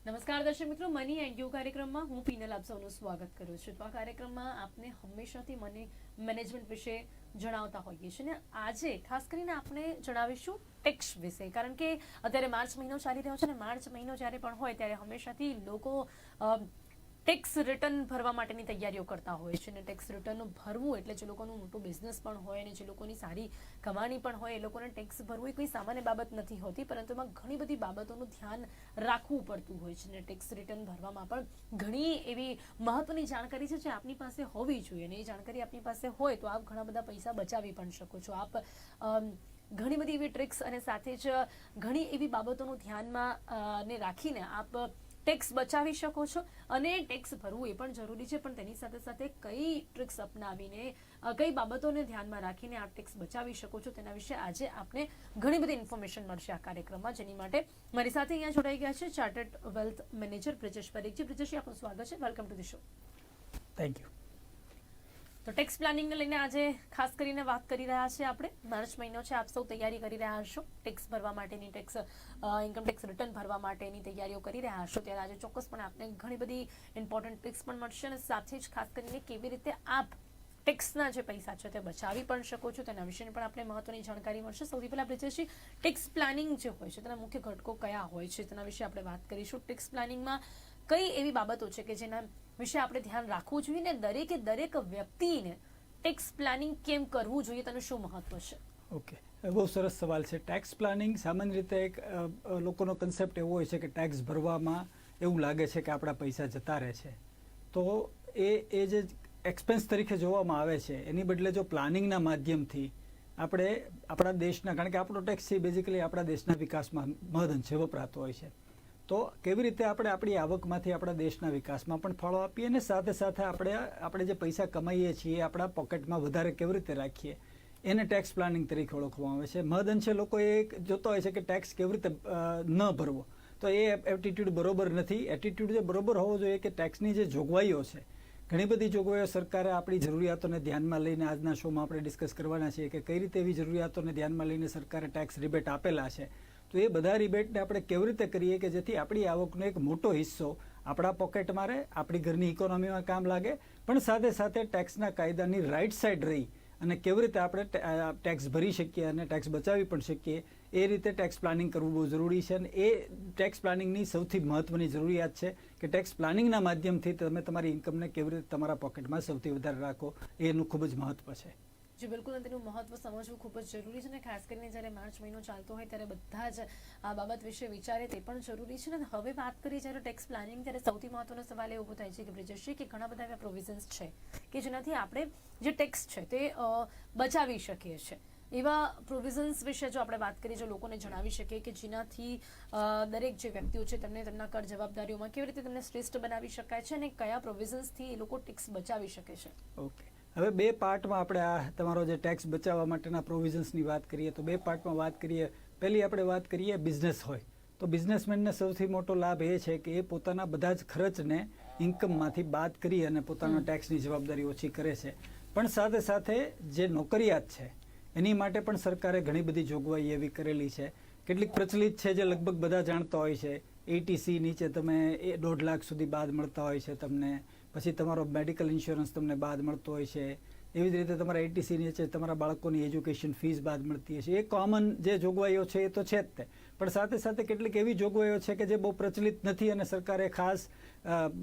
નમસ્કાર દર્શક મિત્રો, મની એન્ડ યુ કાર્યક્રમમાં હું પીનલ આપ સૌનું સ્વાગત કરું છું. તો આ કાર્યક્રમમાં આપને હંમેશાથી મની મેનેજમેન્ટ વિશે જણાવતા હોઈએ છીએ ને આજે ખાસ કરીને આપણે જણાવીશું ટેક્સ વિશે, કારણ કે અત્યારે માર્ચ મહિનો ચાલી રહ્યો છે ને માર્ચ મહિનો જ્યારે પણ હોય ત્યારે હંમેશાથી લોકો ટેક્સ રિટર્ન ભરવા માટેની તૈયારીઓ કરતા હોય છે. અને ટેક્સ રિટર્ન ભરવું એટલે જે લોકોનું મોટું બિઝનેસ પણ હોય અને જે લોકોની સારી કમાણી પણ હોય એ લોકોને ટેક્સ ભરવું એ કોઈ સામાન્ય બાબત નથી હોતી, પરંતુ એમાં ઘણી બધી બાબતોનું ધ્યાન રાખવું પડતું હોય છે. અને ટેક્સ રિટર્ન ભરવામાં પણ ઘણી એવી મહત્વની જાણકારી છે જે આપની પાસે હોવી જોઈએ, અને એ જાણકારી આપની પાસે હોય તો આપ ઘણા બધા પૈસા બચાવી પણ શકો છો. આપ ઘણી બધી એવી ટ્રિક્સ અને સાથે જ ઘણી એવી બાબતોનું ધ્યાનમાં ને રાખીને આપ ટેક્સ બચાવી શકો છો. અને ટેક્સ ભરવું એ પણ જરૂરી છે, પણ તેની સાથે સાથે કઈ ટ્રિક્સ અપનાવીને કઈ બાબતોને ધ્યાનમાં રાખીને આપ ટેક્સ બચાવી શકો છો તેના વિશે આજે આપણે ઘણી બધી ઇન્ફોર્મેશન મળશે આ કાર્યક્રમમાં, જેની માટે મારી સાથે અહીંયા જોડાઈ ગયા છે ચાર્ટર્ડ વેલ્થ મેનેજર બ્રિજેશ પરીખજી. બ્રિજેશજી, આપનું સ્વાગત છે. Welcome to the show. Thank you. તો ટેક્સ પ્લાનિંગને લઈને આજે ખાસ કરીને વાત કરી રહ્યા છીએ આપણે. માર્ચ મહિનો છે, આપ સૌ તૈયારી કરી રહ્યા હશો ટેક્સ ભરવા માટેની, ઇન્કમ ટેક્સ રિટર્ન ભરવા માટેની તૈયારીઓ કરી રહ્યા હશો, ત્યારે આજે ચોક્કસપણે આપને ઘણી બધી ઇમ્પોર્ટન્ટ ટિપ્સ પણ મળશે અને સાથે જ ખાસ કરીને કેવી રીતે આપ ટેક્સના જે પૈસા છે તે બચાવી પણ શકો છો તેના વિશેની પણ આપણે મહત્વની જાણકારી મળશે. સૌથી પહેલા બ્રિજેશજી, ટેક્સ પ્લાનિંગ જે હોય છે તેના મુખ્ય ઘટકો કયા હોય છે તેના વિશે આપણે વાત કરીશું. ટેક્સ પ્લાનિંગમાં કઈ એવી બાબતો છે કે જેના વિશે આપણે ધ્યાન રાખવું જોઈએ ને દરેક વ્યક્તિને ટેક્સ પ્લાનિંગ કેમ કરવું જોઈએ, તેનું શું મહત્વ છે? ઓકે, બહુ સરસ સવાલ છે. ટેક્સ પ્લાનિંગ સામાન્ય રીતે એક લોકોનો કન્સેપ્ટ એવો હોય છે કે ટેક્સ ભરવામાં એવું લાગે છે કે આપણા પૈસા જતા રહે છે, તો એ જે એક્સપેન્સ તરીકે જોવામાં આવે છે એની બદલે જો પ્લાનિંગના માધ્યમથી આપણે આપણા દેશના, કારણ કે આપણો ટેક્સ છે બેઝિકલી આપણા દેશના વિકાસમાં મહદઅંશે વપરાતો હોય છે, તો કેવી રીતે આપણે આપણી આવકમાંથી આપણા દેશના વિકાસમાં પણ ફાળો આપીએ અને સાથે સાથે આપણે જે પૈસા કમાઈએ છીએ આપણા પોકેટમાં વધારે કેવી રીતે રાખીએ એને ટેક્સ પ્લાનિંગ તરીકે ઓળખવામાં આવે છે. મહદઅંશે લોકો એ જોતો હોય છે કે ટેક્સ કેવી રીતે ન ભરવો, તો એ એટીટ્યુડ બરોબર નથી. એટીટ્યુડ જે બરોબર હોવો જોઈએ કે ટેક્સની જે જોગવાઈઓ છે, ઘણી બધી જોગવાઈઓ સરકારે આપણી જરૂરિયાતોને ધ્યાનમાં લઈને આજના શોમાં આપણે ડિસ્કસ કરવાના છીએ કે કઈ રીતે એવી જરૂરિયાતોને ધ્યાનમાં લઈને સરકારે ટેક્સ રિબેટ આપેલા છે. તો એ બધા રિબેટને આપણે કેવી રીતે કરીએ કે જેથી આપણી આવકનો એક મોટો હિસ્સો આપણા પોકેટમાં રહે, આપણી ઘરની ઇકોનોમીમાં કામ લાગે, પણ સાથે સાથે ટેક્સના કાયદાની રાઇટ સાઈડ રહી અને કેવી રીતે આપણે ટેક્સ ભરી શકીએ અને ટેક્સ બચાવી પણ શકીએ એ રીતે ટેક્સ પ્લાનિંગ કરવું બહુ જરૂરી છે. અને એ ટેક્સ પ્લાનિંગની સૌથી મહત્વની જરૂરિયાત છે કે ટેક્સ પ્લાનિંગના માધ્યમથી તમે તમારી ઇન્કમને કેવી રીતે તમારા પોકેટમાં સૌથી વધારે રાખો, એનું ખૂબ જ મહત્વ છે. જી બિલકુલ, તેનું મહત્વ સમજવું ખૂબ જ જરૂરી છે, ને ખાસ કરીને જ્યારે માર્ચ મહિનો ચાલતો હોય ત્યારે બધા જ આ બાબત વિશે વિચારે તે પણ જરૂરી છે. ને હવે વાત કરીએ જ્યારે ટેક્સ પ્લાનિંગ, ત્યારે સૌથી મહત્વનો સવાલ એ ઊભો થાય છે કે બ્રિજેશજી, કે ઘણા બધા એવા પ્રોવિઝન્સ છે કે જેનાથી આપણે જે ટેક્સ છે તે બચાવી શકીએ છીએ. એવા પ્રોવિઝન્સ વિશે જો આપણે વાત કરીએ, જો લોકોને જણાવી શકીએ કે જેનાથી દરેક જે વ્યક્તિઓ છે તેમને તેમના કર જવાબદારીઓમાં કેવી રીતે તેમને શ્રેષ્ઠ બનાવી શકાય છે અને કયા પ્રોવિઝન્સથી એ લોકો ટેક્સ બચાવી શકે છે. ઓકે, હવે બે પાર્ટમાં આપણે આ તમારો જે ટેક્સ બચાવવા માટેના પ્રોવિઝન્સની વાત કરીએ તો બે પાર્ટમાં વાત કરીએ. પહેલી આપણે વાત કરીએ બિઝનેસ હોય તો બિઝનેસમેનને સૌથી મોટો લાભ એ છે કે એ પોતાના બધા જ ખર્ચને ઇન્કમમાંથી બાદ કરી અને પોતાના ટેક્સની જવાબદારી ઓછી કરે છે. પણ સાથે સાથે જે નોકરિયાત છે એની માટે પણ સરકારે ઘણી બધી જોગવાઈ એવી કરેલી છે. કેટલીક પ્રચલિત છે જે લગભગ બધા જાણતા હોય છે. ATC નીચે તમે 1.5 લાખ સુધી બાદ મળતા હોય છે તમને, પછી તમારો મેડિકલ ઇન્સ્યોરન્સ તમને બાદ મળતો હોય છે, એવી જ રીતે તમારા ATC નીચે તમારા બાળકોની એજ્યુકેશન ફીસ બાદ મળતી હશે. એ કોમન જે જોગવાઈઓ છે એ તો છે જ તે, પણ સાથે સાથે કેટલીક એવી જોગવાઈઓ છે કે જે બહુ પ્રચલિત નથી અને સરકારે ખાસ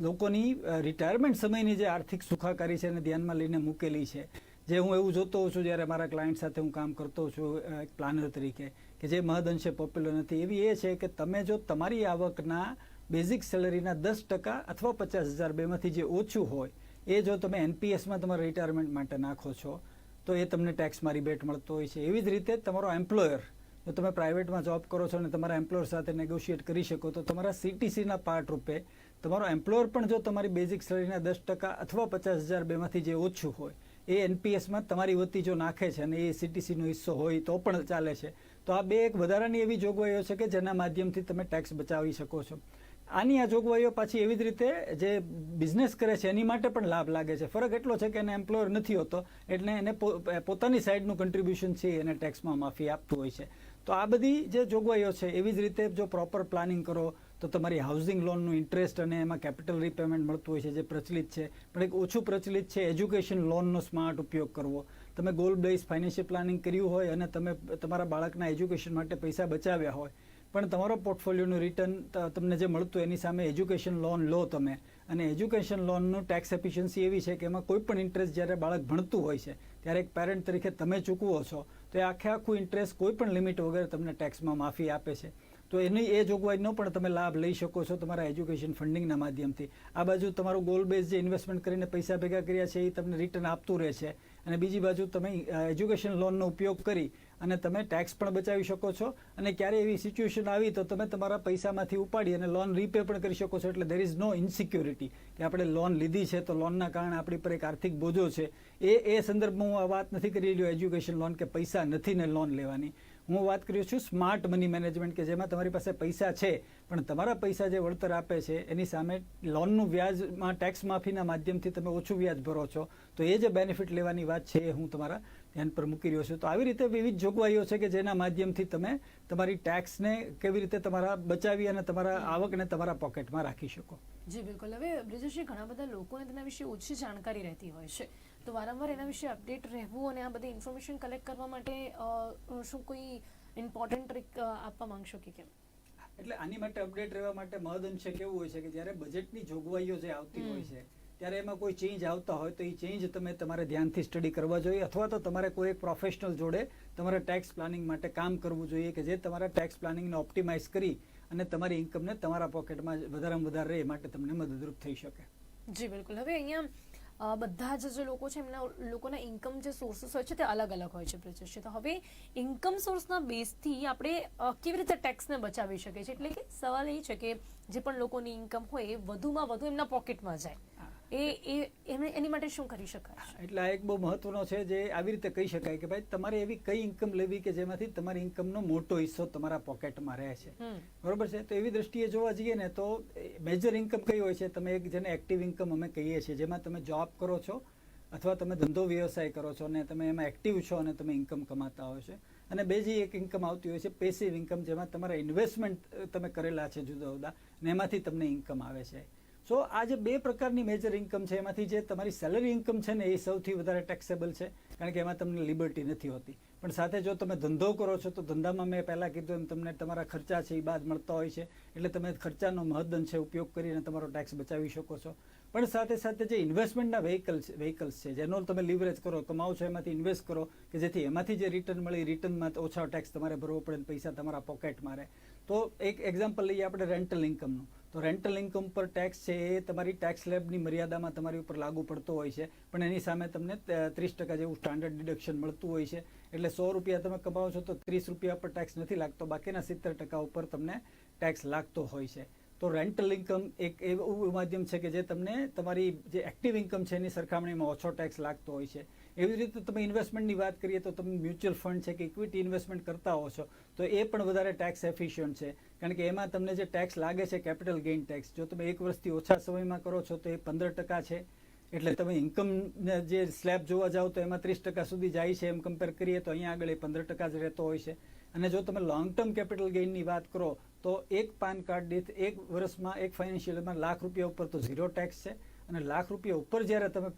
લોકોની રિટાયરમેન્ટ સમયની જે આર્થિક સુખાકારી છે એને ધ્યાનમાં લઈને મૂકેલી છે. જે હું એવું જોતો હોઉં છું જ્યારે મારા ક્લાયન્ટ સાથે હું કામ કરતો છું એક પ્લાનર તરીકે, કે જે મહદઅંશે પોપ્યુલર નથી, એવી એ છે કે તમે જો તમારી આવકના બેઝિક સેલરીના 10% અથવા 50,000 બેમાંથી જે ઓછું હોય એ જો તમે NPSમાં તમારા રિટાયરમેન્ટ માટે નાખો છો તો એ તમને ટેક્સમાં રિબેટ મળતો હોય છે. એવી જ રીતે તમારો એમ્પ્લોયર, જો તમે પ્રાઇવેટમાં જોબ કરો છો અને તમારા એમ્પ્લોયર સાથે નેગોશિએટ કરી શકો તો તમારા CTCના પાર્ટ રૂપે તમારો એમ્પ્લોયર પણ જો તમારી બેઝિક સેલરીના 10% અથવા 50,000 બેમાંથી જે ઓછું હોય એ NPSમાં તમારી વતી જો નાખે છે અને એ CTCનો હિસ્સો હોય તો પણ ચાલે છે. તો આ બે એક વધારાની એવી જોગવાઈઓ છે કે જેના માધ્યમથી તમે ટેક્સ બચાવી શકો છો. આની આ જોગવાઈઓ પાછી એવી જ રીતે જે બિઝનેસ કરે છે એની માટે પણ લાભ લાગે છે. ફરક એટલો છે કે એને એમ્પ્લોયર નથી હોતો એટલે એને પોતાની સાઈડનું કન્ટ્રીબ્યુશન છે એને ટેક્સમાં માફી આપતું હોય છે. તો આ બધી જે જોગવાઈઓ છે એવી જ રીતે જો પ્રોપર પ્લાનિંગ કરો તો તમારી હાઉસિંગ લોનનું ઇન્ટરેસ્ટ અને એમાં કેપિટલ રીપેમેન્ટ મળતું હોય છે જે પ્રચલિત છે, પણ એક ઓછું પ્રચલિત છે એજ્યુકેશન લોનનો સ્માર્ટ ઉપયોગ કરવો. તમે ગોલ બેઝ ફાઇનાન્શિયલ પ્લાનિંગ કર્યું હોય અને તમે તમારા બાળકના એજ્યુકેશન માટે પૈસા બચાવ્યા હોય, પણ તમારો પોર્ટફોલિયોનું રિટર્ન તમને જે મળતું એની સામે એજ્યુકેશન લોન લો તમે, અને એજ્યુકેશન લોનનું ટેક્સ એફિશિયન્સી એવી છે કે એમાં કોઈ પણ ઇન્ટરેસ્ટ જ્યારે બાળક ભણતું હોય છે ત્યારે એક પેરેન્ટ તરીકે તમે ચૂકવો છો તો એ આખું ઇન્ટરેસ્ટ કોઈ પણ લિમિટ વગર તમને ટેક્સમાં માફી આપે છે. તો એની એ જોગવાઈનો પણ તમે લાભ લઈ શકો છો તમારા એજ્યુકેશન ફંડિંગના માધ્યમથી. આ બાજુ તમારું ગોલ બેઝ જે ઇન્વેસ્ટમેન્ટ કરીને પૈસા ભેગા કર્યા છે એ તમને રિટર્ન આપતું રહે છે, અને બીજી બાજુ તમે એજ્યુકેશન લોનનો ઉપયોગ કરી અને તમે ટેક્સ પણ બચાવી શકો છો, અને ક્યારે એવી સિચ્યુએશન આવી તો તમે તમારા પૈસામાંથી ઉપાડી અને લોન રીપે પણ કરી શકો છો. એટલે દેર ઇઝ નો ઇનસિક્યોરિટી કે આપણે લોન લીધી છે તો લોનના કારણે આપણી પર એક આર્થિક બોજો છે. એ સંદર્ભમાં હું આ વાત નથી કરી રહ્યો એજ્યુકેશન લોન કે પૈસા નથી ને લોન લેવાની. હું વાત કરી છું સ્માર્ટ મની મેનેજમેન્ટ કે જેમાં તમારી પાસે પૈસા છે પણ તમારા પૈસા જે વળતર આપે છે એની સામે લોનનું વ્યાજમાં ટેક્સ માફીના માધ્યમથી તમે ઓછું વ્યાજ ભરો છો, તો એ જે બેનિફિટ લેવાની વાત છે એ હું તમારા ધ્યાન પર મૂકી રહ્યો છું. તો આવી રીતે વિવિધ જોગવાઈઓ છે કે જેના માધ્યમથી તમે તમારી ટેક્સને કેવી રીતે તમારા બચાવી અને તમારા આવકને તમારા પોકેટમાં રાખી શકો. જી બિલકુલ. હવે બ્રિજેશજી, ઘણા બધા લોકોને તેના વિશે ઓછી જાણકારી રહેતી હોય છે, તો વારંવાર એના વિશે અપડેટ રહેવું અને આ બધી ઇન્ફોર્મેશન કલેક્ટ કરવા માટે શું કોઈ ઇમ્પોર્ટન્ટ ટ્રીક આપવા માંગશો કે કેમ? એટલે આની માટે અપડેટ રહેવા માટે મહદઅંશે કેવું હોય છે કે જ્યારે બજેટની જોગવાઈઓ જે આવતી હોય છે ત્યારે એમાં કોઈ ચેન્જ આવતા હોય તો એ ચેન્જ તમારે ધ્યાનથી સ્ટડી કરવા જોઈએ, અથવા તો તમારે કોઈ એક પ્રોફેશનલ જોડે તમારે ટેક્સ પ્લાનિંગ માટે કામ કરવું જોઈએ કે જે તમારા ટેક્સ પ્લાનિંગને ઓપ્ટિમાઇઝ કરી અને તમારી ઇન્કમને તમારા પોકેટમાં વધારેમાં વધારે રહે માટે તમને મદદરૂપ થઈ શકે. જી બિલકુલ. હવે અહીંયા બધા જ જે લોકો છે એમના લોકોના ઇન્કમ જે સોર્સિસ હોય છે તે અલગ અલગ હોય છે બ્રિજેશજી. તો હવે ઇન્કમ સોર્સના બેઝથી આપણે કેવી રીતે ટેક્સને બચાવી શકીએ છીએ? એટલે કે સવાલ એ છે કે જે પણ લોકોની ઇન્કમ હોય એ વધુમાં વધુ એમના પોકેટમાં જાય, એની માટે શું કરી શકાય? એટલે આ એક બહુ મહત્વનો છે જે આવી રીતે કહી શકાય કે ભાઈ તમારે એવી કઈ ઇન્કમ લેવી કે જેમાંથી તમારી ઇન્કમનો મોટો હિસ્સો તમારા પોકેટમાં રહે છે, બરોબર છે? તો એવી દ્રષ્ટિએ જોવા જઈએ ને તો મેજર ઇન્કમ કઈ હોય છે? તમે એક જેને એક્ટિવ ઇન્કમ અમે કહીએ છીએ, જેમાં તમે જોબ કરો છો અથવા તમે ધંધો વ્યવસાય કરો છો અને તમે એમાં એક્ટિવ છો અને તમે ઇન્કમ કમાતા હોય છે. અને બીજી એક ઇન્કમ આવતી હોય છે પેસિવ ઇન્કમ, જેમાં તમારા ઇન્વેસ્ટમેન્ટ તમે કરેલા છે જુદા જુદા અને એમાંથી તમને ઇન્કમ આવે છે. સો આ જે બે પ્રકારની મેજર ઇન્કમ છે એમાંથી જે તમારી સેલરી ઇન્કમ છે ને એ સૌથી વધારે ટેક્સેબલ છે, કારણ કે એમાં તમને લિબર્ટી નથી હોતી. પણ સાથે જો તમે ધંધો કરો છો તો ધંધામાં મેં પહેલાં કીધું એમ તમને તમારા ખર્ચા છે એ બાદ મળતા હોય છે, એટલે તમે ખર્ચાનો મહદઅંશે ઉપયોગ કરીને તમારો ટેક્સ બચાવી શકો છો. પણ સાથે સાથે જે ઇન્વેસ્ટમેન્ટના વ્હીકલ્સ છે જેનો તમે લિવરેજ કરો, કમાવો છો એમાંથી ઇન્વેસ્ટ કરો કે જેથી એમાંથી જે રિટર્ન મળે એ રિટર્નમાં ઓછા ટેક્સ તમારે ભરવો પડે, પૈસા તમારા પોકેટમાં રહે. તો એક એક્ઝામ્પલ લઈએ આપણે રેન્ટલ ઇન્કમનું. તો રેન્ટલ ઇન્કમ પર ટેક્સ છે એ તમારી ટેક્સ સ્લેબની મર્યાદામાં તમારી ઉપર લાગુ પડતો હોય છે, પણ એની સામે તમને 30% જેવું સ્ટાન્ડર્ડ ડિડક્શન મળતું હોય છે. એટલે 100 રૂપિયા તમે કમાવો છો તો 30 રૂપિયા પર ટેક્સ નથી લાગતો, બાકીના 70% ઉપર તમને ટેક્સ લાગતો હોય છે. તો રેન્ટલ ઇન્કમ એક એવું માધ્યમ છે કે જે તમને તમારી જે એક્ટિવ ઇન્કમ છે એની સરખામણીમાં ઓછો ટેક્સ લાગતો હોય છે. એવી જ રીતે તમે ઇન્વેસ્ટમેન્ટની વાત કરીએ તો તમે મ્યુચ્યુઅલ ફંડ છે કે ઇક્વિટી ઇન્વેસ્ટમેન્ટ કરતા હો છો તો એ પણ વધારે ટેક્સ એફિશિયન્ટ છે, કારણ કે એમાં તમને જે ટેક્સ લાગે છે કેપિટલ ગેઇન ટેક્સ, જો તમે 1 વર્ષથી ઓછા સમયમાં કરો છો તો એ 15% છે. એટલે તમે ઇન્કમ જે સ્લેબ જોવા જાઓ તો એમાં 30% સુધી જાય છે, એમ કમ્પેર કરીએ તો અહીંયા આગળ એ 15% જ રહેતો હોય છે. અને જો તમે લોંગ ટર્મ કેપિટલ ગેઇનની વાત કરો તો એક પાન કાર્ડ દીઠ 1 વર્ષમાં 1 ફાઇનાન્શિયલમાં ₹1,00,000 ઉપર તો 0 ટેક્સ છે, અને ₹1,00,000 ઉપર જ્યારે તમે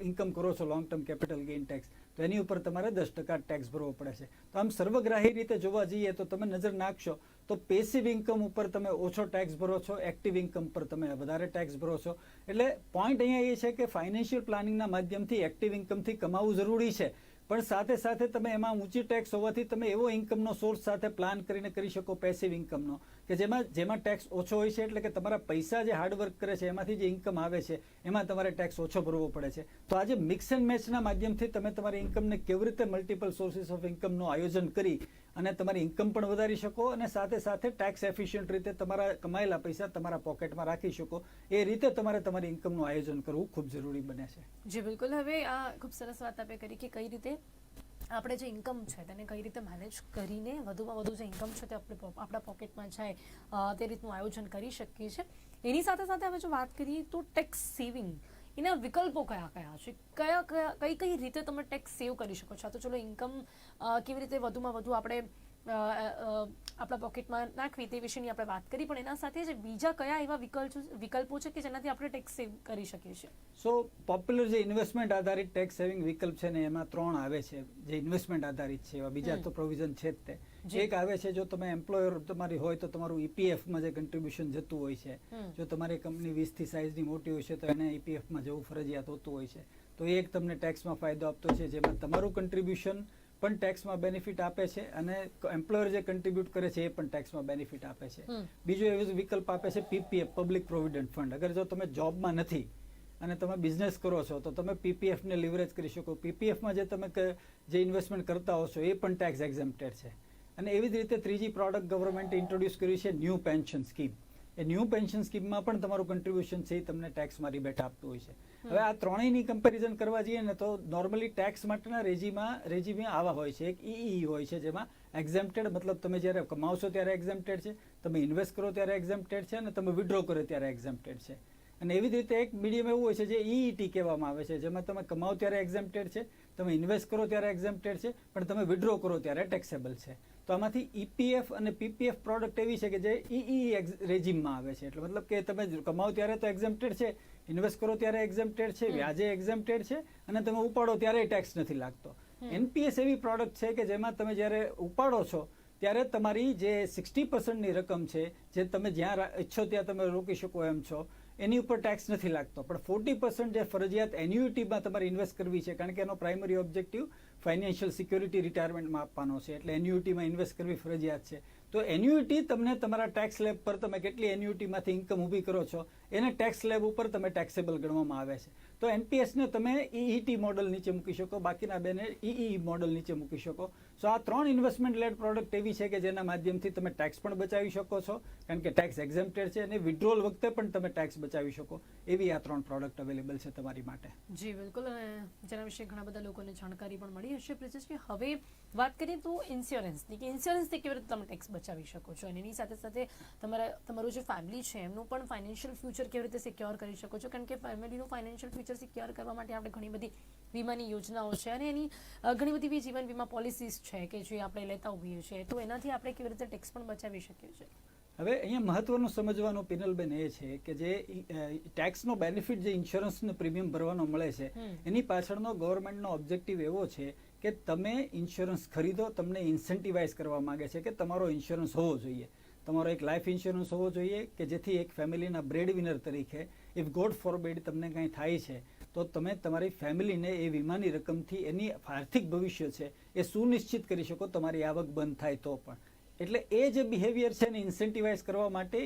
ઇન્કમ કરો છો long term capital gain tax તો એની ઉપર તમારે 10% ટેક્સ ભરવો પડે છે. તો આમ સર્વગ્રાહી રીતે જોવા જઈએ તો તમે નજર નાખશો તો પેસિવ ઇન્કમ ઉપર તમે ઓછો ટેક્સ ભરો છો, એક્ટિવ ઇન્કમ પર તમે વધારે ટેક્સ ભરો છો. એટલે પોઈન્ટ અહીંયા એ છે કે ફાઇનાન્શિયલ પ્લાનિંગના માધ્યમથી એક્ટિવ ઇન્કમથી કમાવું જરૂરી છે, પણ સાથે સાથે તમે એમાં ઊંચી ટેક્સ હોવાથી તમે એવો ઇન્કમનો સોર્સ સાથે પ્લાન કરીને કરી શકો પેસિવ ઇન્કમનો કે જેમાં ટેક્સ ઓછો હોય છે, એટલે કે તમારા પૈસા જે હાર્ડવર્ક કરે છે એમાંથી જે ઇન્કમ આવે છે એમાં તમારે ટેક્સ ઓછો ભરવો પડે છે. તો આજે મિક્સ એન્ડ મેચના માધ્યમથી તમે તમારી ઇન્કમને કેવી રીતે મલ્ટિપલ સોર્સિસ ઓફ ઇન્કમનું આયોજન કરી અને તમારી ઇન્કમ પણ વધારી શકો અને સાથે સાથે ટેક્સ એફિશિયન્ટ રીતે તમારા કમાયેલા પૈસા તમારા પોકેટમાં રાખી શકો, એ રીતે તમારે તમારી ઇન્કમનું આયોજન કરવું ખૂબ જરૂરી બને છે. જી બિલકુલ. હવે આ ખૂબ સરસ વાત આપે કરી કે કઈ રીતે આપણે જે ઇન્કમ છે તેને કઈ રીતે મેનેજ કરીને વધુમાં વધુ જે ઇન્કમ છે તે આપણા પોકેટમાં જાય તે રીતનું આયોજન કરી શકીએ છીએ. એની સાથે સાથે હવે જો વાત કરીએ તો ટેક્સ સેવિંગ, એના વિકલ્પો કયા કયા છે? કઈ રીતે તમે ટેક્સ સેવ કરી શકો છો? તો ચલો ઇન્કમ કેવી રીતે વધુમાં વધુ આપણે આપણા પોકેટમાં નાખવી તે વિશેની આપણે વાત કરી, પણ એના સાથે જ બીજા કયા એવા વિકલ્પો છે કે જેનાથી આપણે ટેક્સ સેવ કરી શકીએ છીએ? સો પોપ્યુલર જે ઇન્વેસ્ટમેન્ટ આધારિત ટેક્સ સેવિંગ વિકલ્પ છે ને એમાં 3 આવે છે જે ઇન્વેસ્ટમેન્ટ આધારિત છે. એવા બીજા તો પ્રોવિઝન છે જ તે. એક આવે છે જો તમે એમ્પ્લોયર તમારી હોય તો તમારું ઈપીએફમાં જે કન્ટ્રીબ્યુશન જતું હોય છે, જો તમારી કંપની 20 થી સાઇઝની મોટી હોય છે તો એને ઈપીએફમાં જવું ફરજિયાત હોતું હોય છે, તો એ એક તમને ટેક્સમાં ફાયદો આપતો છે, જેમાં તમારું કન્ટ્રીબ્યુશન પણ ટેક્સમાં બેનિફિટ આપે છે અને એમ્પ્લોયર જે કન્ટ્રીબ્યુટ કરે છે એ પણ ટેક્સમાં બેનિફિટ આપે છે. બીજો એવો વિકલ્પ આપે છે પીપીએફ, પબ્લિક પ્રોવિડન્ટ ફંડ. અગર જો તમે જોબમાં નથી અને તમે બિઝનેસ કરો છો તો તમે પીપીએફને લિવરેજ કરી શકો. પીપીએફમાં જે તમે જે ઇન્વેસ્ટમેન્ટ કરતા હો છો એ પણ ટેક્સ એક્ઝેમ્પ્ટેડ છે. અને એવી જ રીતે ત્રીજી પ્રોડક્ટ ગવર્મેન્ટે ઇન્ટ્રોડ્યુસ કરી છે ન્યૂ પેન્શન સ્કીમ. એ ન્યૂ પેન્શન સ્કીમમાં પણ તમારું કન્ટ્રીબ્યુશન છે એ તમને ટેક્સમાં રિબેટ આપતું હોય છે. હવે આ ત્રણેયની કમ્પેરિઝન કરવા જઈએ ને તો નોર્મલી ટેક્સ માટેના રેજીમાં આવા હોય છે. એક ઈ હોય છે જેમાં એક્ઝેમ્પ્ટેડ મતલબ તમે જ્યારે કમાવશો ત્યારે એક્ઝેમ્પ્ટેડ છે, તમે ઇન્વેસ્ટ કરો ત્યારે એક્ઝેમ્પ્ટેડ છે અને તમે વિડ્રો કરો ત્યારે એક્ઝેમ્પ્ટેડ છે. અને એવી જ રીતે એક મીડિયમ એવું હોય છે જે ઈઈટી કહેવામાં આવે છે, જેમાં તમે કમાવો ત્યારે એક્ઝેમ્પ્ટેડ છે, તમે ઇન્વેસ્ટ કરો ત્યારે એક્ઝેમ્પ્ટેડ છે, પણ તમે વિડ્રો કરો ત્યારે ટેક્સેબલ છે. તો આમાંથી ઈપીએફ અને પીપીએફ પ્રોડક્ટ એવી છે કે જે ઈ રેજીમમાં આવે છે. એટલે મતલબ કે તમે કમાવો ત્યારે તો એક્ઝેમ્પ્ટેડ છે, ઇન્વેસ્ટ કરો ત્યારે એક્ઝેમ્પ્ટેડ છે, વ્યાજે એક્ઝેમ્પ્ટેડ છે અને તમે ઉપાડો ત્યારે ટેક્સ નથી લાગતો. એનપીએસ એવી પ્રોડક્ટ છે કે જેમાં તમે જ્યારે ઉપાડો છો ત્યારે તમારી જે 60%ની રકમ છે જે તમે જ્યાં ઈચ્છો ત્યાં તમે રોકી શકો એમ છો એની ઉપર ટેક્સ નથી લાગતો, પણ 40% જે ફરજિયાત એન્યુઇટીમાં તમારે ઇન્વેસ્ટ કરવી છે, કારણ કે એનો પ્રાઇમરી ઓબ્જેક્ટિવ ફાઇનાન્શિયલ સિક્યોરિટી રિટાયરમેન્ટમાં આપવાનો છે, એટલે એન્યુઇટીમાં ઇન્વેસ્ટ કરવી ફરજિયાત છે. તો એન્યુઇટી તમને તમારા ટેક્સ સ્લેબ પર તમે કેટલી એન્યુઇટીમાંથી ઇન્કમ ઊભી કરો છો એને ટેક્સ સ્લેબ ઉપર તમે ટેક્સેબલ ગણવામાં આવે છે. તો એનપીએસને તમે ઈઈટી મોડલ નીચે મૂકી શકો, બાકીના બેને ઈઈ મોડલ નીચે મૂકી શકો. સો આ 3 ઇન્વેસ્ટમેન્ટ લેડ પ્રોડક્ટ એવી છે કે જેના માધ્યમથી તમે ટેક્સ પણ બચાવી શકો છો, કારણ કે ટેક્સ એક્ઝેમ્પ્ટેડ છે, અને વિડ્રોલ વખતે પણ તમે ટેક્સ બચાવી શકો. એવી આ 3 પ્રોડક્ટ અવેલેબલ છે તમારી માટે. જી બિલકુલ, અને જેના વિશે ઘણા બધા લોકોને જાણકારી પણ મળી હશે. બ્રિજેશજી, હવે વાત કરીએ તો ઇન્સ્યોરન્સની, કે ઇન્સ્યોરન્સથી કેવી રીતે તમે ટેક્સ બચાવી શકો છો, અને એની સાથે સાથે તમારું જે ફેમિલી છે એમનું પણ ફાઇનાન્શિયલ ફ્યુચર કેવી રીતે સિક્યોર કરી શકો છો, કારણ કે ફેમિલીનું ફાઇનાન્શિયલ ફ્યુચર સિક્યોર કરવા માટે આપણે ઘણી બધી વીમાની યોજનાઓ છે અને એની ઘણી બધી જીવન વીમા પોલિસીસ છે કે જે આપણે લેતા હોઈએ છીએ, તો એનાથી આપણે કેવી રીતે ટેક્સ પણ બચાવી શકીએ છીએ? હવે અહીંયા મહત્વનું સમજવાનું પિનલબેન એ છે કે જે ટેક્સનો બેનિફિટ જે ઇન્સ્યોરન્સનો પ્રીમિયમ ભરવાનો મળે છે એની પાછળનો ગવર્મેન્ટનો ઓબ્જેક્ટિવ એવો છે કે તમે ઇન્સ્યોરન્સ ખરીદો, તમને ઇન્સેન્ટિવાઇઝ કરવા માંગે છે કે તમારો ઇન્સ્યોરન્સ હોવો જોઈએ. તમારો એક લાઈફ ઇન્સ્યોરન્સ હોવો જોઈએ કે જેથી એક ફેમિલીના બ્રેડ વિનર તરીકે ઇફ ગોડ ફોરબિડ તમને કંઈ થાય છે તો તમે તમારી ફેમિલીને એ વીમાની રકમથી એની આર્થિક ભવિષ્ય છે એ સુનિશ્ચિત કરી શકો, તમારી આવક બંધ થાય તો પણ. એટલે એ જે બિહેવિયર છે એને ઇન્સેન્ટિવાઇઝ કરવા માટે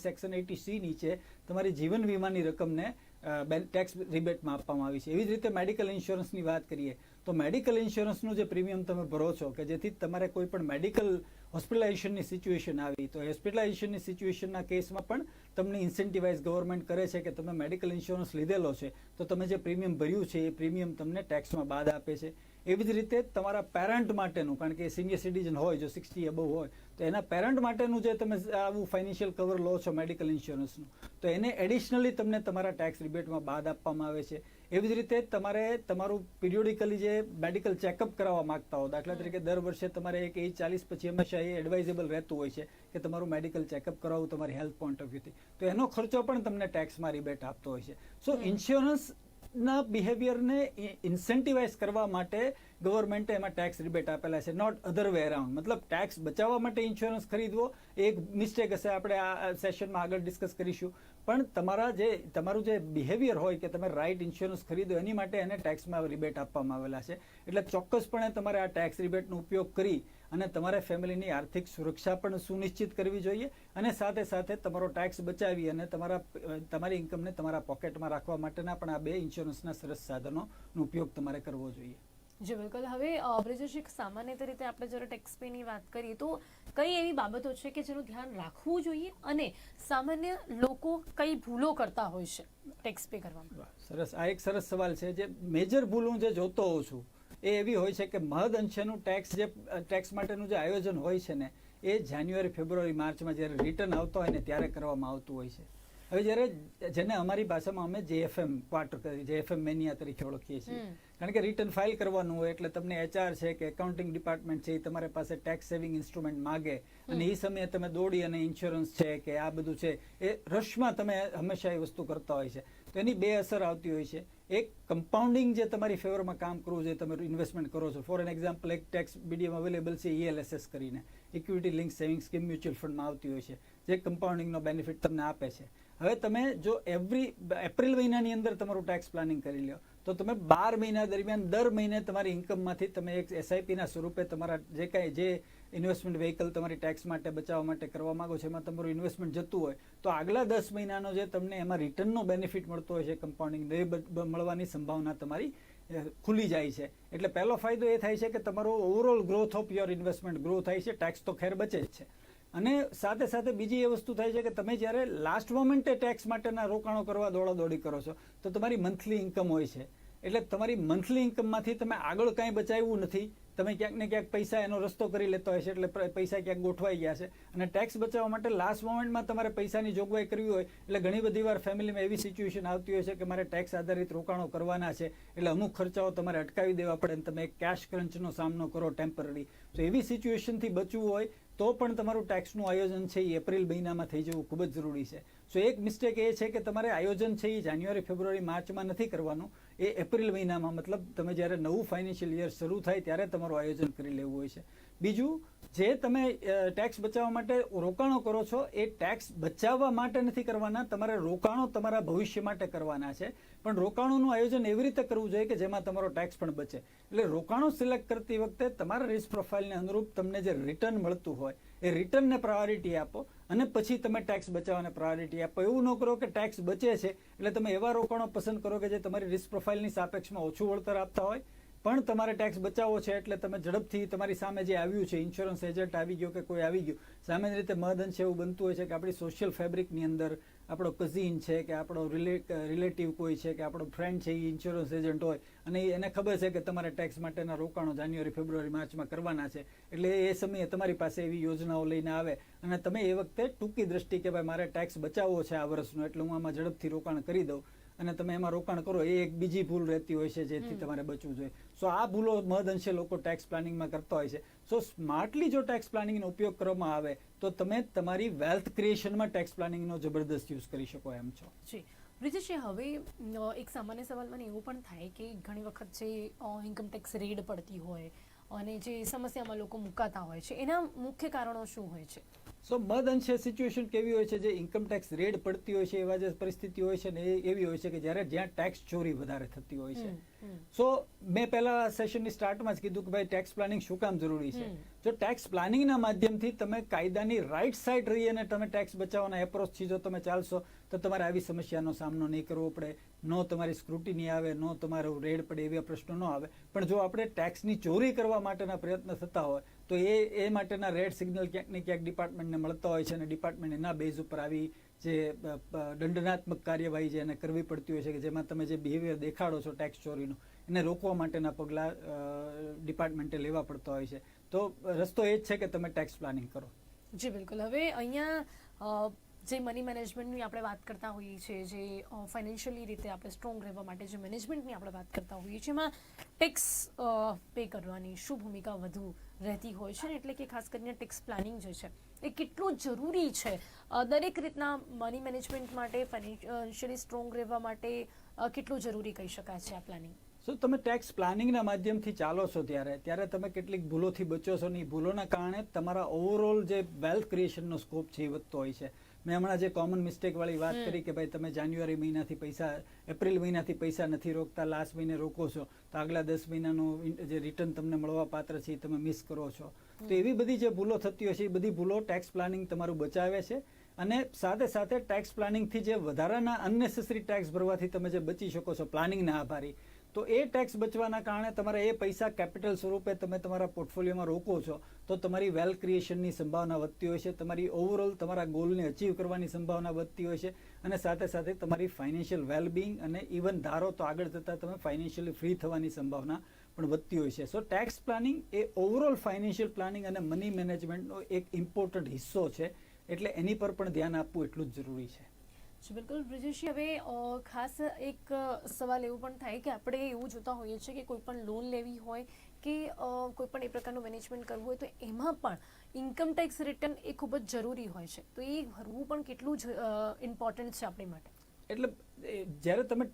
સેક્શન 80C નીચે તમારી જીવન વીમાની રકમને ટેક્સ રિબેટમાં આપવામાં આવી છે. એવી જ રીતે મેડિકલ ઇન્સ્યોરન્સની વાત કરીએ તો મેડિકલ ઇન્સ્યોરન્સનું જે પ્રીમિયમ તમે ભરો છો કે જેથી તમારે કોઈ પણ મેડિકલ હોસ્પિટલાઇઝેશનની સિચ્યુએશન આવી તો હોસ્પિટલાઇઝેશનની સિચ્યુએશનના કેસમાં પણ તમને ઇન્સેન્ટિવાઇઝ ગવર્મેન્ટ કરે છે કે તમે મેડિકલ ઇન્સ્યોરન્સ લીધેલો છે તો તમે જે પ્રીમિયમ ભર્યું છે એ પ્રીમિયમ તમને ટેક્સમાં બાદ આપે છે. એવી જ રીતે તમારા પેરેન્ટ માટેનું, કારણ કે સિનિયર સિટીઝન હોય જો 60 અબવ હોય તો એના પેરેન્ટ માટેનું જે તમે આવું ફાઇનાન્શિયલ કવર લો છો મેડિકલ ઇન્સ્યોરન્સનું, તો એને એડિશનલી તમને તમારા ટેક્સ રિબેટમાં બાદ આપવામાં આવે છે. એવી જ રીતે તમારે તમારું પીરિયોડિકલી જે મેડિકલ ચેકઅપ કરાવવા માંગતા હો, દાખલા તરીકે દર વર્ષે તમારે એક એજ 40 પછી હંમેશા એ એડવાઇઝેબલ રહેતું હોય છે કે તમારું મેડિકલ ચેકઅપ કરાવવું તમારી હેલ્થ પોઈન્ટ ઓફ વ્યૂથી, તો એનો ખર્ચો પણ તમને ટેક્સમાં રિબેટ આપતો હોય છે. સો ઇન્સ્યોરન્સ ના બિહેવિયરને ઇન્સેન્ટિવાઇઝ કરવા માટે ગવર્મેન્ટે એમાં ટેક્સ રિબેટ આપેલા છે, નોટ અધર વે અરાઉન્ડ. મતલબ ટેક્સ બચાવવા માટે ઇન્સ્યોરન્સ ખરીદવો એક મિસ્ટેક હશે, આપણે આ સેશનમાં આગળ ડિસ્કસ કરીશું, પણ તમારું જે બિહેવિયર હોય કે તમે રાઇટ ઇન્સ્યોરન્સ ખરીદો એની માટે એને ટેક્સમાં રિબેટ આપવામાં આવેલા છે. એટલે ચોક્કસપણે તમારે આ ટેક્સ રિબેટનો ઉપયોગ કરી અને તમારે ફેમિલીની આર્થિક સુરક્ષા પણ સુનિશ્ચિત કરવી જોઈએ અને સાથે સાથે તમારો ટેક્સ બચાવી અને તમારી ઇન્કમને તમારા પોકેટમાં રાખવા માટેના પણ આ 2 ઇન્સ્યોરન્સના સરસ સાધનોનો ઉપયોગ તમારે કરવો જોઈએ. જી બિલકુલ. હવે બ્રિજેશ, સામાન્ય રીતે આપણે જ્યારે ટેક્સ પેની વાત કરીએ તો કઈ એવી બાબતો છે કે જેનું ધ્યાન રાખવું જોઈએ અને સામાન્ય લોકો કઈ ભૂલો કરતા હોય છે ટેક્સ પે કરવામાં? સરસ, આ એક સરસ સવાલ છે. જે મેજર ભૂલ હું જે જોતો હોઉં છું એ એવી હોય છે કે મહદ અંશેનું ટેક્સ માટેનું જે આયોજન હોય છે ને એ જાન્યુઆરી, ફેબ્રુઆરી, માર્ચમાં જ્યારે રિટર્ન આવતો હોય ને ત્યારે કરવામાં આવતું હોય છે. હવે જ્યારે જેને અમારી ભાષામાં અમે JFM ક્વાર્ટર કરી JFM મેનિયા તરીકે ઓળખીએ છીએ, કારણ કે રિટર્ન ફાઇલ કરવાનું હોય એટલે તમને HR છે કે એકાઉન્ટિંગ ડિપાર્ટમેન્ટ છે એ તમારી પાસે ટેક્સ સેવિંગ ઇન્સ્ટ્રુમેન્ટ માગે, અને એ સમયે તમે દોડી અને ઇન્સ્યોરન્સ છે કે આ બધું છે એ રશમાં તમે હંમેશા એ વસ્તુ કરતા હોય છે. તો એની બે અસર આવતી હોય છે. એક કમ્પાઉન્ડિંગ જે તમારી ફેવરમાં કામ કરવું છે, તમે ઇન્વેસ્ટમેન્ટ કરો છો. ફોર એન એક્ઝામ્પલ, એક ટેક્સ મીડિયમ અવેલેબલ છે ELSS કરીને, equity link saving scheme mutual ફંડમાં આવતી હોય છે, જે કમ્પાઉન્ડિંગનો બેનિફિટ તમને આપે છે. હવે તમે જો એપ્રિલ મહિનાની અંદર તમારું ટેક્સ પ્લાનિંગ કરી લો તો તમે 12 મહિના દરમિયાન દર મહિને તમારી ઇન્કમમાંથી તમે એક SIPના સ્વરૂપે તમારા જે કાંઈ જે ઇન્વેસ્ટમેન્ટ વેહિકલ તમારી ટેક્સ માટે બચાવવા માટે કરવા માંગો છો એમાં તમારું ઇન્વેસ્ટમેન્ટ જતું હોય તો આગલા 10 મહિનાનો જે તમને એમાં રિટર્નનો બેનિફિટ મળતો હોય છે કમ્પાઉન્ડિંગ, એ મળવાની સંભાવના તમારી ખુલી જાય છે. એટલે પહેલો ફાયદો એ થાય છે કે તમારો overall growth of your investment grow થાય છે, ટેક્સ તો ખેર બચે જ છે. અને સાથે સાથે બીજી એ વસ્તુ થાય છે કે તમે જ્યારે લાસ્ટ મોમેન્ટે ટેક્સ માટેના રોકાણો કરવા દોડાદોડી કરો છો તો તમારી મંથલી ઇન્કમ હોય છે, એટલે તમારી મંથલી ઇન્કમમાંથી તમે આગળ કાંઈ બચાવ્યું નથી, તમે ક્યાંક ને ક્યાંક પૈસા એનો રસ્તો કરી લેતો હોય છે, એટલે પૈસા ક્યાંક ગોઠવાઈ ગયા છે. અને ટેક્સ બચાવવા માટે લાસ્ટ મોમેન્ટમાં તમારે પૈસાની જોગવાઈ કરવી હોય એટલે ઘણી બધી વાર ફેમિલીમાં એવી સિચ્યુએશન આવતી હોય છે કે મારે ટેક્સ આધારિત રોકાણો કરવાના છે, એટલે અમુક ખર્ચાઓ તમારે અટકાવી દેવા પડે અને તમે એક કેશ ક્રંચનો સામનો કરો ટેમ્પરરી. તો એવી સિચ્યુએશનથી બચવું હોય તો પણ તમારું ટેક્સનું આયોજન છે એ એપ્રિલ મહિનામાં થઈ જવું ખૂબ જ જરૂરી છે. સો એક મિસ્ટેક એ છે કે તમારે આયોજન છે એ જાન્યુઆરી, ફેબ્રુઆરી, માર્ચમાં નથી કરવાનું, એ એપ્રિલ મહિનામાં, મતલબ તમે જ્યારે નવું ફાઇનાન્શિયલ યર શરૂ થાય ત્યારે તમારું આયોજન કરી લેવું હોય છે. બીજું, જે તમે ટેક્સ બચાવવા માટે રોકાણો કરો છો એ ટેક્સ બચાવવા માટે નથી કરવાના, તમારે રોકાણો તમારા ભવિષ્ય માટે કરવાના છે. પણ રોકાણોનું આયોજન એવી રીતે કરવું જોઈએ કે જેમાં તમારો ટેક્સ પણ બચે. એટલે રોકાણો સિલેક્ટ કરતી વખતે તમારા રિસ્ક પ્રોફાઇલને અનુરૂપ તમને જે રિટર્ન મળતું હોય એ રિટર્નને પ્રાયોરિટી આપો અને પછી તમે ટેક્સ બચાવવાને પ્રાયોરિટી આપો. એવું ન કરો કે ટેક્સ બચે છે એટલે તમે એવા રોકાણો પસંદ કરો કે જે તમારી રિસ્ક પ્રોફાઇલની સાપેક્ષમાં ઓછું વળતર આપતા હોય પણ તમારે ટેક્સ બચાવવો છે એટલે તમે ઝડપથી તમારી સામે જે આવ્યું છે, ઇન્સ્યોરન્સ એજન્ટ આવી ગયો કે કોઈ આવી ગયું, સામાન્ય રીતે મહદઅંશે એવું બનતું હોય છે કે આપણી સોશિયલ ફેબ્રિકની અંદર આપણો કઝિન છે કે આપણો રિલેટિવ કોઈ છે કે આપણો ફ્રેન્ડ છે એ ઇન્સ્યોરન્સ એજન્ટ હોય અને એને ખબર છે કે તમારે ટેક્સ માટેના રોકાણો જાન્યુઆરી, ફેબ્રુઆરી, માર્ચમાં કરવાના છે, એટલે એ સમયે તમારી પાસે એવી યોજનાઓ લઈને આવે અને તમે એ વખતે ટૂંકી દ્રષ્ટિ કે ભાઈ મારે ટેક્સ બચાવવો છે આ વર્ષનો એટલે હું આમાં ઝડપથી રોકાણ કરી દઉં અને તમે એમાં રોકાણ કરો, એ એક બીજી ભૂલ રહેતી હોય છે જેથી તમારે બચવું જોઈએ. સો આ ભૂલો મહદઅંશે લોકો ટેક્સ પ્લાનિંગમાં કરતા હોય છે. સો સ્માર્ટલી જો ટેક્સ પ્લાનિંગનો ઉપયોગ કરવામાં આવે તો તમે તમારી વેલ્થ ક્રિએશનમાં ટેક્સ પ્લાનિંગનો જબરદસ્ત યુઝ કરી શકો એમ છો. જી બ્રિજેશજી, હવે એક સામાન્ય સવાલ મને એવું પણ થાય કે ઘણી વખત જે ઇન્કમ ટેક્સ રેડ પડતી હોય અને જે સમસ્યામાં લોકો મુકાતા હોય છે એના મુખ્ય કારણો શું હોય છે? સો મહદઅંશે સિચ્યુએશન કેવી હોય છે, જે ઇન્કમ ટેક્સ રેડ પડતી હોય છે એવા જે પરિસ્થિતિ હોય છે ને એ એવી હોય છે કે જ્યાં ટેક્સ ચોરી વધારે થતી હોય છે. સો મેં પહેલા સેશનની સ્ટાર્ટમાં જ કીધું કે ભાઈ ટેક્સ પ્લાનિંગ શું કામ જરૂરી છે. જો ટેક્સ પ્લાનિંગના માધ્યમથી તમે કાયદાની રાઈટ સાઈડ રહી અને તમે ટેક્સ બચાવવાના એપ્રોચથી જો તમે ચાલશો તો તમારે આવી સમસ્યાનો સામનો નહીં કરવો પડે, નો તમારી સ્ક્રુટિની આવે, નો તમારો રેડ પડે, એવા પ્રશ્નો ન આવે. પણ જો આપણે ટેક્સની ચોરી કરવા માટેના પ્રયત્ન થતા હોય તો એ માટેના રેડ સિગ્નલ ક્યાંક ને ક્યાંક ડિપાર્ટમેન્ટને મળતા હોય છે અને ડિપાર્ટમેન્ટ એના બેઝ ઉપર આવી જે દંડનાત્મક કાર્યવાહી છે એને કરવી પડતી હોય છે કે જેમાં તમે જે બિહેવિયર દેખાડો છો ટેક્સ ચોરીનું એને રોકવા માટેના પગલાં ડિપાર્ટમેન્ટે લેવા પડતા હોય છે. તો રસ્તો એ જ છે કે તમે ટેક્સ પ્લાનિંગ કરો. જી બિલકુલ. હવે અહીંયા જે મની મેનેજમેન્ટની આપણે વાત કરતા હોઈએ છીએ, જે ફાઇનાન્શિયલી રીતે આપણે સ્ટ્રોંગ રહેવા માટે જે મેનેજમેન્ટની આપણે વાત કરતા હોઈએ છીએ, એમાં ટેક્સ પે કરવાની શું ભૂમિકા વધુ રહેતી હોય છે ને, એટલે કે ખાસ કરીને ટેક્સ પ્લાનિંગ જે છે એ કેટલું જરૂરી છે દરેક રીતના મની મેનેજમેન્ટ માટે, ફાઇનાન્શિયલી સ્ટ્રોંગ રહેવા માટે કેટલું જરૂરી કહી શકાય છે આ પ્લાનિંગ? સો તમે ટેક્સ પ્લાનિંગના માધ્યમથી ચાલો છો ત્યારે તમે કેટલીક ભૂલોથી બચો છો ને એ ભૂલોના કારણે તમારા ઓવરઓલ જે વેલ્થ ક્રિએશનનો સ્કોપ છે એ વધતો હોય છે. મેં હમણાં જે કોમન મિસ્ટેક વાળી વાત કરી કે ભાઈ તમે જાન્યુઆરી મહિનાથી પૈસા, એપ્રિલ મહિનાથી પૈસા નથી રોકતા, લાસ્ટ મહિને રોકો છો તો આગલા 10 મહિનાનું જે રિટર્ન તમને મળવા પાત્ર છે એ તમે મિસ કરો છો. તો એવી બધી જે ભૂલો થતી હોય છે એ બધી ભૂલો ટેક્સ પ્લાનિંગ તમારું બચાવે છે. અને સાથે સાથે ટેક્સ પ્લાનિંગથી જે વધારાના અનનેસેસરી ટેક્સ ભરવાથી તમે જે બચી શકો છો પ્લાનિંગના આભારી, તો એ ટેક્સ બચવાના કારણે તમારે એ પૈસા કેપિટલ સ્વરૂપે તમે તમારા પોર્ટફોલિયોમાં રોકો છો તો તમારી વેલ્થ ક્રિએશનની સંભાવના વધતી હોય છે, તમારી ઓવરઓલ તમારા ગોલને અચીવ કરવાની સંભાવના વધતી હોય છે અને સાથે સાથે તમારી ફાઇનાન્શિયલ વેલબિંગ અને ઇવન ધારો તો આગળ જતાં તમે ફાઇનાન્શિયલી ફ્રી થવાની સંભાવના પણ વધતી હોય છે. સો ટેક્સ પ્લાનિંગ એ ઓવરઓલ ફાઇનાન્શિયલ પ્લાનિંગ અને મની મેનેજમેન્ટનો એક ઇમ્પોર્ટન્ટ હિસ્સો છે, એટલે એની પર પણ ધ્યાન આપવું એટલું જ જરૂરી છે. જી બિલકુલ બ્રિજેશજી, હવે ખાસ એક સવાલ એવું પણ થાય કે આપણે એવું જોતા હોઈએ છીએ કે કોઈ પણ લોન લેવી હોય કે કોઈ પણ એ પ્રકારનું મેનેજમેન્ટ કરવું હોય તો એમાં પણ ઇન્કમ ટેક્સ રિટર્ન એ ખૂબ જ જરૂરી હોય છે, તો એ ભરવું પણ કેટલું જ ઇમ્પોર્ટન્ટ છે આપણી માટે. એટલે જ્યારે તમે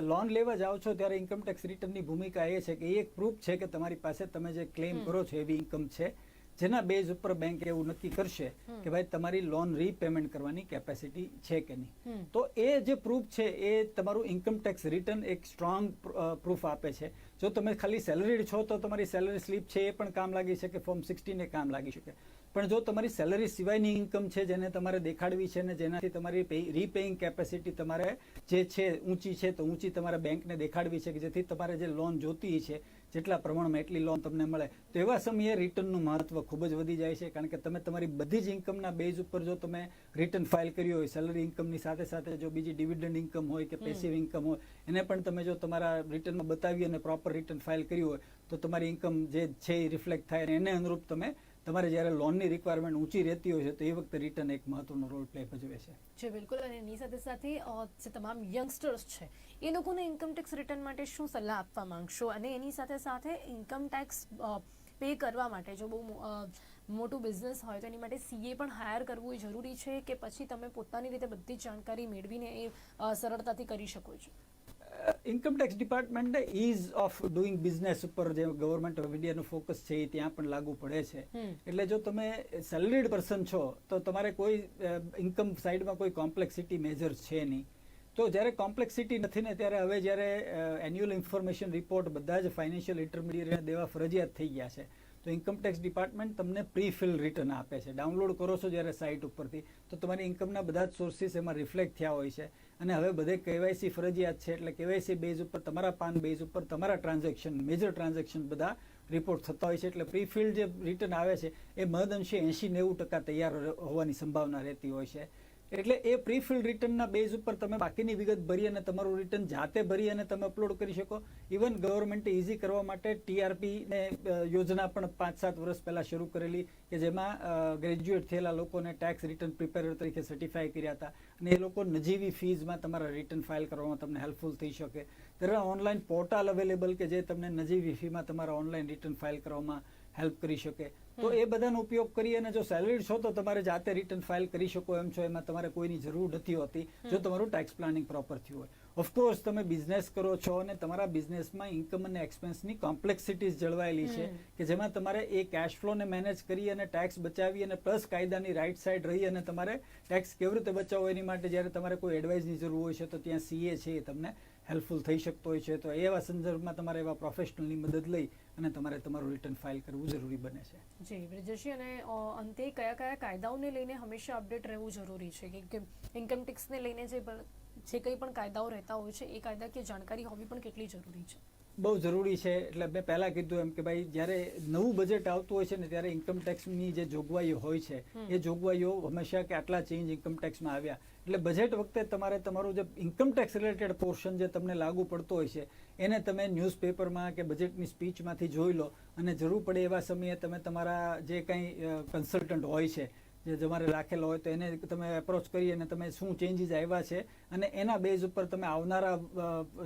લોન લેવા જાઓ છો ત્યારે ઇન્કમ ટેક્સ રિટર્નની ભૂમિકા એ છે કે એ એક પ્રૂફ છે કે તમારી પાસે તમે જે ક્લેમ કરો છો એવી ઇન્કમ છે, જેના બેઝ ઉપર બેંક એવું નક્કી કરશે કે ભાઈ તમારી લોન રીપેમેન્ટ કરવાની કેપેસિટી છે કે નહીં. તો એ જે પ્રૂફ છે એ તમારું ઇન્કમ ટેક્સ રિટર્ન એક સ્ટ્રોંગ પ્રૂફ આપે છે. જો તમે ખાલી સેલરીડ છો તો તમારી સેલરી સ્લીપ છે એ પણ કામ લાગી શકે, ફોર્મ 16 એ કામ લાગી શકે. પણ જો તમારી સેલરી સિવાયની ઇન્કમ છે જેને તમારે દેખાડવી છે ને જેનાથી તમારી રીપેઇંગ કેપેસિટી તમારે જે છે ઊંચી છે, તો ઊંચી તમારે બેંકને દેખાડવી છે કે જેથી તમારે જે લોન જોતી છે જેટલા પ્રમાણમાં એટલી લોન તમને મળે, તો એવા સમયે રિટર્નનું મહત્વ ખૂબ જ વધી જાય છે. કારણ કે તમે તમારી બધી જ ઇન્કમના બેઝ ઉપર જો તમે રિટર્ન ફાઇલ કર્યું હોય, સેલરી ઇન્કમની સાથે સાથે જો બીજી ડિવિડન્ડ ઇન્કમ હોય કે પેસિવ ઇન્કમ હોય એને પણ તમે જો તમારા રિટર્નમાં બતાવી અને પ્રોપર રિટર્ન ફાઇલ કર્યું હોય તો તમારી ઇન્કમ જે છે એ રિફ્લેક્ટ થાય અને એને અનુરૂપ તમે તમારે જ્યારે લોનની રિક્વાયરમેન્ટ ઊંચી રહેતી હોય છે તો એ વખતે રિટર્ન એક મહત્વનો રોલ પ્લે ભજવે છે. જી બિલકુલ, અને એની સાથે સાથે જે તમામ યંગસ્ટર્સ છે એ લોકોને ઇન્કમ ટેક્સ રિટર્ન માટે શું સલાહ આપવા માંગશો, અને એની સાથે સાથે ઇન્કમ ટેક્સ પે કરવા માટે જો બહુ મોટું બિઝનેસ હોય તો એની માટે સીએ પણ હાયર કરવું એ જરૂરી છે કે પછી તમે પોતાની રીતે બધી જાણકારી મેળવીને એ સરળતાથી કરી શકો છો? ઇન્કમ ટેક્સ ડિપાર્ટમેન્ટને ઇઝ ઓફ ડુઈંગ બિઝનેસ ઉપર જે ગવર્મેન્ટ ઓફ ઇન્ડિયાનું ફોકસ છે એ ત્યાં પણ લાગુ પડે છે. એટલે જો તમે સેલરીડ પર્સન છો તો તમારે કોઈ ઇન્કમ સાઇડમાં કોઈ કોમ્પ્લેક્સિટી મેજર્સ છે નહીં. તો જ્યારે કોમ્પ્લેક્સિટી નથી ને ત્યારે હવે જ્યારે એન્યુઅલ ઇન્ફોર્મેશન રિપોર્ટ બધા જ ફાઇનાન્શિયલ ઇન્ટરમીડિયેટને દેવા ફરજિયાત થઈ ગયા છે. તો ઇન્કમ ટેક્સ ડિપાર્ટમેન્ટ તમને પ્રી ફિલ રિટર્ન આપે છે. ડાઉનલોડ કરો છો જ્યારે સાઇટ ઉપરથી તો તમારી ઇન્કમના બધા જ સોર્સિસ એમાં રિફ્લેક્ટ થયા હોય છે. અને હવે બધે કેવાયસી ફરજિયાત છે, એટલે કેવાયસી બેઝ ઉપર તમારા પાન બેઝ ઉપર તમારા ટ્રાન્ઝેક્શન મેજર ટ્રાન્ઝેક્શન બધા રિપોર્ટ થતા હોય છે. એટલે પ્રી ફિલ્ડ જે રિટર્ન આવે છે એ મહદઅંશે 80-90% તૈયાર હોવાની સંભાવના રહેતી હોય છે. એટલે એ પ્રી ફિલ્ડ રિટર્નના બેઝ ઉપર તમે બાકીની વિગત ભરી અને તમારું રિટર્ન જાતે ભરી અને તમે અપલોડ કરી શકો. ઇવન ગવર્મેન્ટે ઇઝી કરવા માટે ટીઆરપી યોજના પણ 5-7 વર્ષ પહેલા શરૂ કરેલી કે જેમાં ગ્રેજ્યુએટ થયેલા લોકોને ટેક્સ રિટર્ન પ્રિપેરર તરીકે સર્ટિફાય કર્યા હતા અને એ લોકો નજીવી ફીઝમાં તમારા રિટર્ન ફાઇલ કરવામાં તમને હેલ્પફુલ થઈ શકે. ત્યારે ઓનલાઈન પોર્ટલ અવેલેબલ કે જે તમને નજીવી ફીમાં તમારા ઓનલાઈન રિટર્ન ફાઇલ કરવામાં હેલ્પ કરી શકે. તો એ બધાનો ઉપયોગ કરી અને જો સેલરીડ છો તો તમારે જાતે રિટર્ન ફાઇલ કરી શકો એમ છો. એમાં તમારે કોઈની જરૂર નથી હોતી જો તમારું ટેક્સ પ્લાનિંગ પ્રોપર થયું હોય. ઓફકોર્સ તમે બિઝનેસ કરો છો અને તમારા બિઝનેસમાં ઇન્કમ અને એક્સપેન્સની કોમ્પ્લેક્સિટીઝ જળવાયેલી છે કે જેમાં તમારે એ કેશ ફ્લોને મેનેજ કરી અને ટેક્સ બચાવી અને પ્લસ કાયદાની રાઇટ સાઈડ રહી અને તમારે ટેક્સ કેવી રીતે બચાવવો એની માટે જ્યારે તમારે કોઈ એડવાઇસની જરૂર હોય છે તો ત્યાં સીએ છે એ તમને હેલ્પફુલ થઈ શકતો હોય છે. તો એવા સંદર્ભમાં તમારે એવા પ્રોફેશનલની મદદ લઈ અને તમારે તમારું રિટર્ન ફાઇલ કરવું જરૂરી બને છે. જી બ્રિજેશજી, અને અંતે કયા કયા કાયદાઓને લઈને હંમેશા અપડેટ રહેવું જરૂરી છે કે ઇન્કમ ટેક્સને લઈને જે કંઈ પણ કાયદાઓ રહેતા હોય છે એ કાયદાકીય જાણકારી હોવી પણ કેટલી જરૂરી છે? બહુ જરૂરી છે. એટલે મેં પહેલાં કીધું એમ કે ભાઈ જ્યારે નવું બજેટ આવતું હોય છે ને ત્યારે ઇન્કમ ટેક્સની જે જોગવાઈઓ હોય છે એ જોગવાઈઓ હંમેશા કે આટલા ચેન્જ ઇન્કમ ટેક્સમાં આવ્યા એટલે બજેટ વખતે તમારે તમારું જે ઇન્કમ ટેક્સ રિલેટેડ પોર્શન જે તમને લાગુ પડતો હોય છે એને તમે ન્યૂઝપેપરમાં કે બજેટની સ્પીચમાંથી જોઈ લો અને જરૂર પડે એવા સમયે તમે તમારા જે કંઈ કન્સલ્ટન્ટ હોય છે જે તમારે રાખેલો હોય તો એને તમે એપ્રોચ કરી અને તમે શું ચેન્જીસ આવ્યા છે અને એના બેઝ ઉપર તમે આવનારા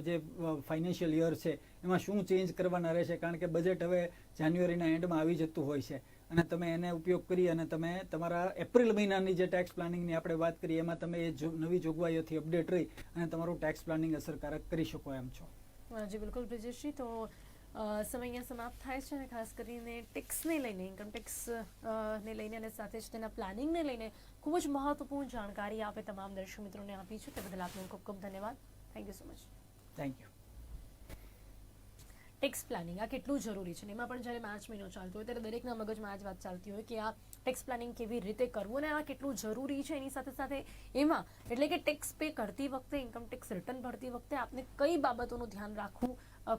જે ફાઇનાન્શિયલ યર છે એમાં શું ચેન્જ કરવાના રહેશે. કારણ કે બજેટ હવે જાન્યુઆરીના એન્ડમાં આવી જતું હોય છે અને તમે એને ઉપયોગ કરી અને તમે તમારા એપ્રિલ મહિનાની જે ટેક્સ પ્લાનિંગની આપણે વાત કરીએ એમાં તમે એ નવી જોગવાઈઓથી અપડેટ રહી અને તમારું ટેક્સ પ્લાનિંગ અસરકારક કરી શકો એમ છો. જી બિલકુલ બ્રિજેશજી, તો સમય અહીંયા સમાપ્ત થાય છે અને ખાસ કરીને ટેક્સને લઈને ઇન્કમ ટેક્સ ને લઈને અને સાથે જ તેના પ્લાનિંગને લઈને ખૂબ જ મહત્વપૂર્ણ જાણકારી આપે તમામ દર્શક મિત્રોને આપી છે તે બદલ આપનો ખૂબ ખૂબ ધન્યવાદ. Thank you so much. Thank you. Tax planning આ કેટલું જરૂરી છે, એમાં પણ જ્યારે માર્ચ મહિનો ચાલતો હોય ત્યારે દરેકના મગજમાં આ જ વાત ચાલતી હોય કે આ ટેક્સ પ્લાનિંગ કેવી રીતે કરવું અને આ કેટલું જરૂરી છે. એની સાથે સાથે એમાં એટલે કે ટેક્સ પે કરતી વખતે ઇન્કમ ટેક્સ રિટર્ન ભરતી વખતે આપને કઈ બાબતોનું ધ્યાન રાખવું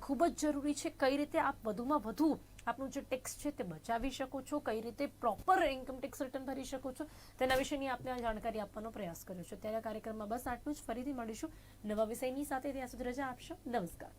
ખૂબ જ જરૂરી છે, કઈ રીતે આપ વધુમાં વધુ આપનું જે ટેક્સ છે તે બચાવી શકો છો, કઈ રીતે પ્રોપર ઇન્કમ ટેક્સ રિટર્ન ભરી શકો છો, તેના વિશેની આપને આ જાણકારી આપવાનો પ્રયાસ કર્યો છે. ત્યારે કાર્યક્રમમાં બસ આટલું જ. ફરીથી મળીશું નવા વિષયની સાથે. ત્યાં સુધી રજા આપશો. નમસ્કાર.